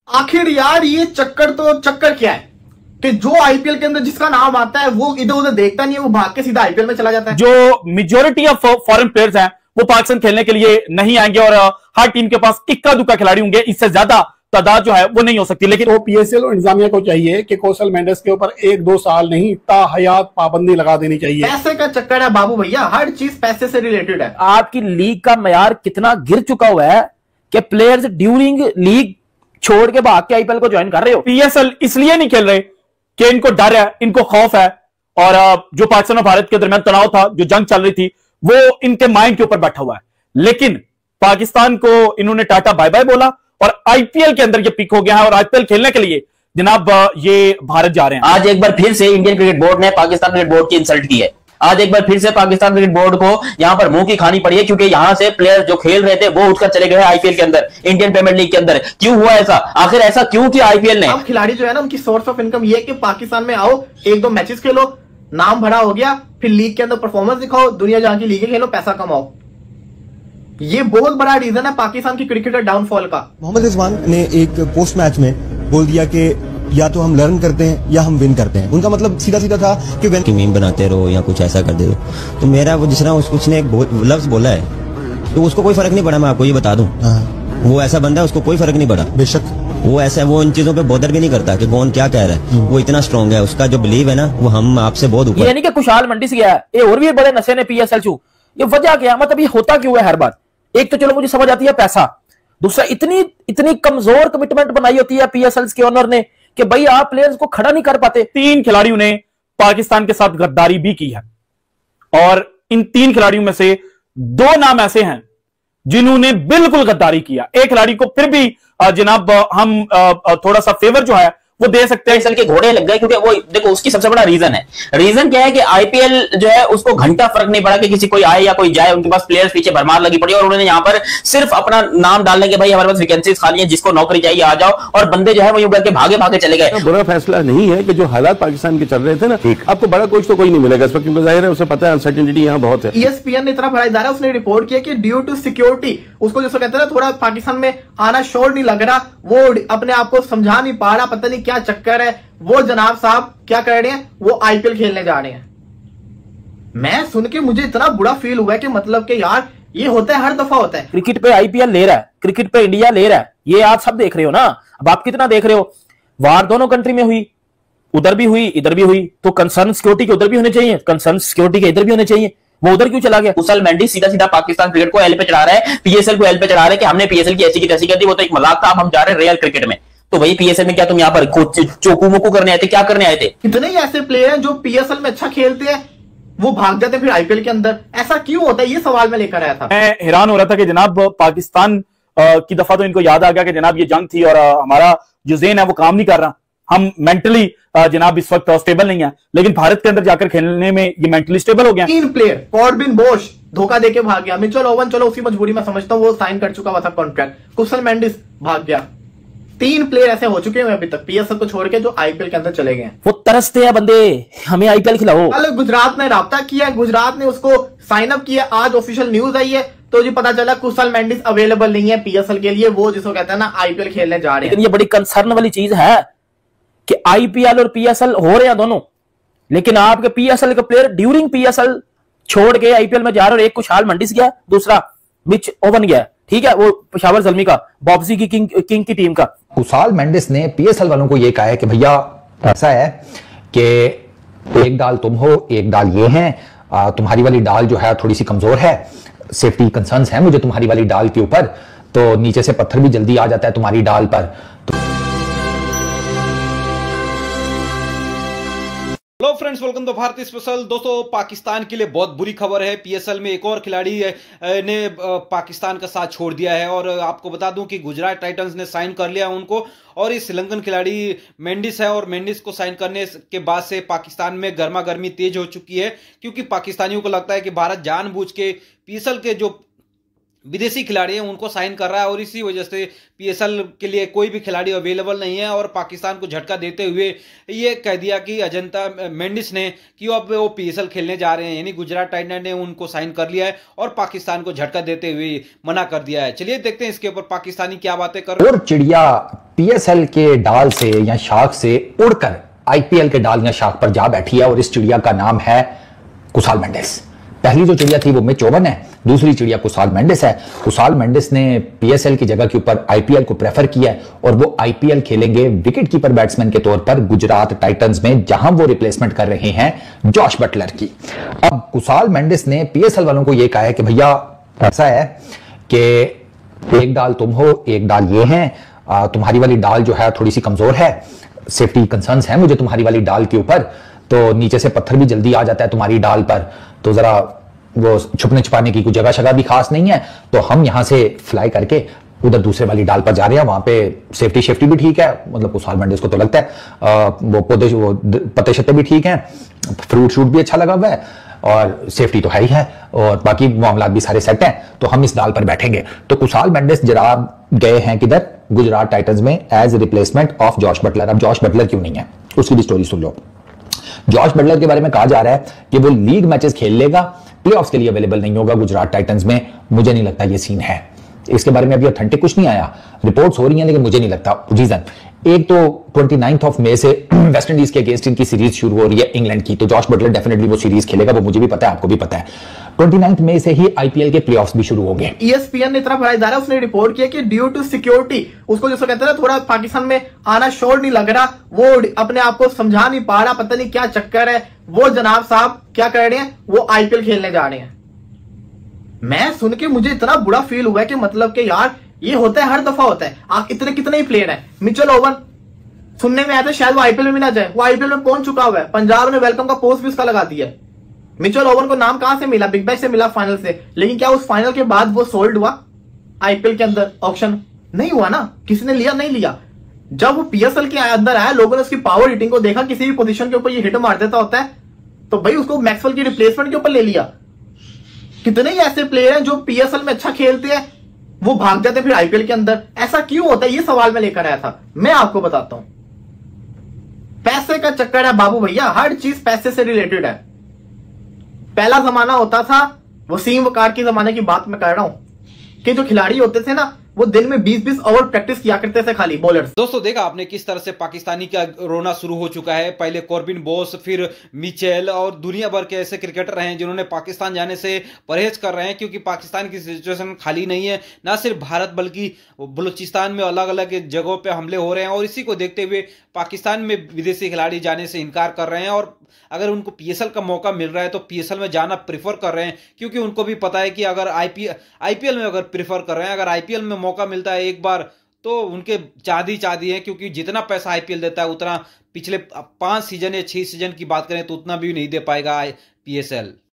आखिर यार ये चक्कर क्या है कि जो आईपीएल के अंदर जिसका नाम आता है वो इधर उधर देखता नहीं है, वो भाग के सीधा आईपीएल में चला जाता है। जो मेजोरिटी ऑफ फॉरेन प्लेयर्स हैं वो पाकिस्तान खेलने के लिए नहीं आएंगे और हर टीम के पास इक्का दुक्का खिलाड़ी होंगे, इससे ज्यादा तादाद जो है वो नहीं हो सकती। लेकिन तो पीएसएल और इंतजामिया को चाहिए कि कौशल मेंडिस के ऊपर 1-2 साल नहीं ताहयात पाबंदी लगा देनी चाहिए। पैसे का चक्कर है बाबू भैया, हर चीज पैसे से रिलेटेड है। आपकी लीग का मयार कितना गिर चुका हुआ है कि प्लेयर्स ड्यूरिंग लीग छोड़ के भाग के आईपीएल को ज्वाइन कर रहे हो। पीएसएल इसलिए नहीं खेल रहे कि इनको डर है, इनको खौफ है, और जो पाकिस्तान और भारत के दरमियान तनाव था, जो जंग चल रही थी, वो इनके माइंड के ऊपर बैठा हुआ है। लेकिन पाकिस्तान को इन्होंने टाटा बाय बाय बोला और आईपीएल के अंदर ये पिक हो गया है और आईपीएल खेलने के लिए जनाब ये भारत जा रहे हैं। आज एक बार फिर से इंडियन क्रिकेट बोर्ड ने पाकिस्तान क्रिकेट बोर्ड की इंसल्ट की है। आज एक बार फिर से पाकिस्तान क्रिकेट बोर्ड को यहां पर मुंह की खानी पड़ी है, क्योंकि यहां से प्लेयर जो खेल रहे थे वो उठकर चले गए आईपीएल के अंदर, इंडियन प्रीमियर लीग के अंदर। क्यों हुआ ऐसा? आखिर ऐसा क्यों किया आईपीएल ने? अब खिलाड़ी जो है ना, उनकी सोर्स ऑफ इनकम ये है कि पाकिस्तान में आओ, 1-2 मैचेस खेलो, नाम भरा हो गया, फिर लीग के अंदर परफॉर्मेंस दिखाओ, दुनिया जहां की लीगें खेलो, पैसा कमाओ। ये बहुत बड़ा रीजन है पाकिस्तान की क्रिकेटर डाउनफॉल का। मोहम्मद रिजवान ने एक पोस्ट मैच में बोल दिया कि या तो हम लर्न करते हैं या हम विन करते हैं। उनका मतलब सीधा सीधा था कि विन की मीम बनाते रहो या कुछ ऐसा कर दे दो। तो मेरा वो जिस तरह उसने एक लफ्ज बोला है तो उसको कोई फर्क नहीं पड़ा, मैं आपको ये बता दूं। वो ऐसा बंदा है, उसको कोई फर्क नहीं पड़ा। बेशक वो ऐसा, वो इन चीजों पे बॉदर भी नहीं करता कि कौन क्या कह रहा है। वो इतना स्ट्रांग है, उसका जो बिलीव है ना वो हम आपसे बहुत ऊपर। ये नहीं कि खुशहाल मंडी से गया है, ये और भी बड़े नशे ने पीएसएल चू। ये वजह क्या, मतलब ये होता क्यों है हर बार? एक तो चलो मुझे समझ आती है पैसा, दूसरा इतनी कमजोर कमिटमेंट बनाई होती है पीएसएल के ओनर ने कि भाई आप प्लेयर्स को खड़ा नहीं कर पाते। 3 खिलाड़ियों ने पाकिस्तान के साथ गद्दारी भी की है और इन 3 खिलाड़ियों में से 2 नाम ऐसे हैं जिन्होंने बिल्कुल गद्दारी किया। एक खिलाड़ी को फिर भी जनाब हम थोड़ा सा फेवर जो है वो दे सकते हैं। आईपीएल के घोड़े लग गए, क्योंकि वो देखो उसकी सबसे बड़ा रीजन है। रीजन क्या है कि आईपीएल जो है उसको घंटा फर्क नहीं पड़ा कि किसी कोई आए या कोई जाए, उनके पास प्लेयर्स पीछे भरमार लगी पड़ी और उन्होंने यहाँ पर सिर्फ अपना नाम डालने के भाई हमारे पास वैकेंसीज खाली है, जिसको नौकरी चाहिए आ जाओ, और बंदे जो है वो यूं करके भागे भागे चले गए। बुरा फैसला नहीं है कि जो हालात पाकिस्तान के चल रहे थे ना, आपको बड़ा कोच तो कोई नहीं मिलेगा इस वक्त, क्योंकि जाहिर है उसे पता है अनसर्टेनिटी यहाँ बहुत है। ESPN ने इतना बड़ा इदारा, उसने रिपोर्ट किया कि ड्यू टू सिक्योरिटी, उसको जैसे कहते हैं ना थोड़ा पाकिस्तान में आना श्योर नहीं लग रहा, वो अपने आप को समझा नहीं पा रहा, पता नहीं क्या चक्कर है। वो जनाब साहब क्या कर रहे हैं, वो आईपीएल खेलने जा रहे हैं। मैं सुन के मुझे इतना बुरा फील हुआ कि मतलब कि यार ये होता है, हर दफा होता है। क्रिकेट पे आईपीएल ले रहा है, क्रिकेट पे इंडिया ले रहा है, ये आप सब देख रहे हो ना। अब आप कितना देख रहे हो, वार दोनों कंट्री में हुई, उधर भी हुई इधर भी हुई, तो कंसर्न सिक्योरिटी के उधर भी होने चाहिए, कंसर्न सिक्योरिटी के इधर भी होने चाहिए। वो उधर क्यों चला गया? कुशल मेंडिस सीधा सीधा पाकिस्तान क्रिकेट को एल पे चढ़ा रहा है, पीएसएल को एल पे चढ़ा रहा है कि हमने पीएसएल की ऐसी की तैसी कर दी, वो तो एक मजाक था, अब हम जा रहे हैं रियल क्रिकेट में। तो वही पीएसएल में क्या तुम यहाँ पर चोकू मोकू करने आए थे? क्या करने आए थे? कितने ही ऐसे प्लेयर हैं जो पीएसएल में अच्छा खेलते हैं, वो भाग जाते हैं फिर आईपीएल के अंदर। ऐसा क्यों होता है, ये सवाल मैं लेकर आया था। मैं हैरान हो रहा था कि जनाब पाकिस्तान की दफा तो इनको याद आ गया कि जनाब ये जंग थी और हमारा जो ज़हन है वो काम नहीं कर रहा, हम मेंटली जनाब इस वक्त स्टेबल नहीं है। लेकिन भारत के अंदर जाकर खेलने में ये मेंटली स्टेबल हो गया। 3 प्लेयर, कॉर्बिन बोश धोखा देके भाग गया, मिचेल ओवन चलो उसकी मजबूरी में समझता हूं, वो साइन कर चुका हुआ था कॉन्ट्रैक्ट, कुशल मेंडिस भाग गया। 3 प्लेयर ऐसे हो चुके हैं अभी तक पीएसएल को छोड़ के जो आईपीएल के अंदर चले गए। वो तरसते हैं बंदे, हमें आईपीएल खिलाओ। कल गुजरात ने राब्ता किया, गुजरात ने उसको साइन अप किया, आज ऑफिशियल न्यूज आई है तो जी पता चला कुशल मेंडिस अवेलेबल नहीं है पीएसएल के लिए, वो जिसको कहते हैं ना आईपीएल खेलने जा रहे हैं। लेकिन ये बड़ी कंसर्न वाली चीज है कि आईपीएल और पीएसएल हो रहे हैं दोनों, लेकिन आपके पीएसएल के प्लेयर ड्यूरिंग पीएसएल छोड़ के आईपीएल में जा रहे हैं। एक खुशहाल मंडिस गया, दूसरा मिच ओवन गया, ठीक है, वो पेशावर ज़ल्मी का, बॉब्सी की किंग की टीम का। खुशहाल मेंडिस ने पीएसएल वालों को यह कहा है कि भैया ऐसा है कि एक डाल तुम हो, एक डाल ये है, तुम्हारी वाली डाल जो है थोड़ी सी कमजोर है, सेफ्टी कंसर्न्स हैं मुझे तुम्हारी वाली डाल के ऊपर, तो नीचे से पत्थर भी जल्दी आ जाता है तुम्हारी डाल पर। हेलो फ्रेंड्स, वेलकम टू भारतीय स्पेशल। दोस्तों, पाकिस्तान के लिए बहुत बुरी खबर है। पीएसएल में एक और खिलाड़ी ने पाकिस्तान का साथ छोड़ दिया है और आपको बता दूं कि गुजरात टाइटंस ने साइन कर लिया उनको, और ये श्रीलंकन खिलाड़ी मेंडिस है और मेंडिस को साइन करने के बाद से पाकिस्तान में गर्मा गर्मी तेज हो चुकी है, क्योंकि पाकिस्तानियों को लगता है कि भारत जानबूझ के पीएसएल के जो विदेशी खिलाड़ी हैं उनको साइन कर रहा है और इसी वजह से पीएसएल के लिए कोई भी खिलाड़ी अवेलेबल नहीं है। और पाकिस्तान को झटका देते हुए ये कह दिया कि अजंता मेंडिस ने कि अब वो पीएसएल खेलने जा रहे हैं, यानी गुजरात टाइटंस ने उनको साइन कर लिया है और पाकिस्तान को झटका देते हुए मना कर दिया है। चलिए देखते हैं इसके ऊपर पाकिस्तानी क्या बातें कर रहे हैं। और चिड़िया पीएसएल के डाल से या शाख से उड़कर आईपीएल के डाल या शाख पर जा बैठी है और इस चिड़िया का नाम है कुसाल मेंडिस। पहली जो चिड़िया थी वो मिच ओवन है, दूसरी चिड़िया कुसाल मेंडिस है। कुसाल मेंडिस ने पीएसएल की जगह के ऊपर आईपीएल को प्रेफर किया है और वो आईपीएल खेलेंगे विकेट कीपर बैट्समैन के तौर पर गुजरात टाइटंस में, जहां वो रिप्लेसमेंट कर रहे हैं जॉश बटलर की। अब कुसाल मेंडिस ने पीएसएल वालों को ये कहा है कि भैया ऐसा है कि एक डाल तुम हो, एक डाल ये है, तुम्हारी वाली डाल जो है थोड़ी सी कमजोर है, सेफ्टी कंसर्न्स हैं मुझे तुम्हारी वाली डाल के ऊपर, तो नीचे से पत्थर भी जल्दी आ जाता है तुम्हारी डाल पर, तो जरा वो छुपने छुपाने की कोई जगह भी खास नहीं है, तो हम यहां से फ्लाई करके उधर दूसरे वाली डाल पर जा रहे हैं, वहां पे सेफ्टी भी ठीक है, मतलब कुसाल मेंडिस को तो लगता है वो पत्ते शत्ते भी ठीक हैं, फ्रूट शूट भी अच्छा लगा हुआ है और सेफ्टी तो है ही है और बाकी मामला भी सारे सेट हैं, तो हम इस डाल पर बैठेंगे। तो कुसाल मेंडिस जरा गए हैं किधर, गुजरात टाइटंस में as replacement of Jos Buttler. अब जॉश बटलर क्यों नहीं है उसकी भी स्टोरी सुन लो। जॉश बटलर के बारे में कहा जा रहा है कि वो लीग मैचेस खेल लेगा, प्लेऑफ्स के लिए अवेलेबल नहीं होगा गुजरात टाइटंस में। मुझे नहीं लगता ये सीन है, इसके बारे में अभी ऑथेंटिक कुछ नहीं आया, रिपोर्ट्स हो रही हैं लेकिन मुझे नहीं लगता। रीजन एक तो 29 मई से वेस्ट इंडीज के अगेंस्ट इनकी सीरीज शुरू हो रही है इंग्लैंड की, तो जॉश बटलर डेफिनेटली वो सीरीज खेलेगा, वो मुझे भी पता है, आपको भी पता है। 29 मई से ही आईपीएल के प्लेऑफ्स भी शुरू हो गए। ESPN ने इतना बड़ा इदारा उसने रिपोर्ट किया कि ड्यू टू सिक्योरिटी उसको जैसे कहते हैं ना थोड़ा पाकिस्तान में आना श्योर नहीं लग रहा, वो अपने आप को समझा नहीं पा रहा, पता नहीं क्या चक्कर है, वो जनाब साहब क्या कर रहे हैं, वो आईपीएल खेलने जा रहे हैं। मैं सुन के मुझे इतना बुरा फील हुआ कि मतलब कि यार ये होता है, हर दफा होता है। आप इतने कितने ही प्लेयर हैं, मिचेल ओवन सुनने में आया था शायद वो आईपीएल में भी ना जाए, वो आईपीएल में पहुंच चुका हुआ है, पंजाब ने वेलकम का पोस्ट भी उसका लगा दिया। मिचेल ओवन को नाम कहां से मिला, बिग बैश से मिला फाइनल से, लेकिन क्या उस फाइनल के बाद वो सोल्ड हुआ आईपीएल के अंदर? ऑप्शन नहीं हुआ ना, किसी ने लिया नहीं लिया। जब वो पीएसएल के अंदर आया, लोगों ने उसकी पावर हिटिंग को देखा, किसी भी पोजीशन के ऊपर ये हिट मार देता होता है, तो भाई उसको मैक्सवेल की रिप्लेसमेंट के ऊपर ले लिया। कितने ही ऐसे प्लेयर हैं जो पीएसएल में अच्छा खेलते हैं, वो भाग जाते फिर आईपीएल के अंदर। ऐसा क्यों होता है, ये सवाल मैं लेकर आया था। मैं आपको बताता हूं, पैसे का चक्कर है बाबू भैया, हर चीज पैसे से रिलेटेड है। पहला जमाना होता था, वसीम वकार के जमाने की बात मैं कर रहा हूं, कि जो खिलाड़ी होते थे ना वो दिन में 20-20 ओवर प्रैक्टिस किया करते थे खाली बॉलर्स। दोस्तों देखा आपने किस तरह से पाकिस्तानी का रोना शुरू हो चुका है। पहले कॉर्बिन बोस, फिर मिचेल और दुनिया भर के ऐसे क्रिकेटर हैं जिन्होंने पाकिस्तान जाने से परहेज कर रहे हैं, क्योंकि पाकिस्तान की सिचुएशन खाली नहीं है। ना सिर्फ भारत बल्कि बलूचिस्तान में अलग अलग जगहों पे हमले हो रहे हैं और इसी को देखते हुए पाकिस्तान में विदेशी खिलाड़ी जाने से इनकार कर रहे हैं और अगर उनको पीएसएल का मौका मिल रहा है तो पीएसएल में जाना प्रेफर कर रहे हैं, क्योंकि उनको भी पता है कि अगर आईपीएल में अगर प्रेफर कर रहे हैं, अगर आईपीएल में मौका मिलता है एक बार तो उनके चादी है, क्योंकि जितना पैसा आईपीएल देता है उतना पिछले 5 सीजन या 6 सीजन की बात करें तो उतना भी नहीं दे पाएगा पीएसएल।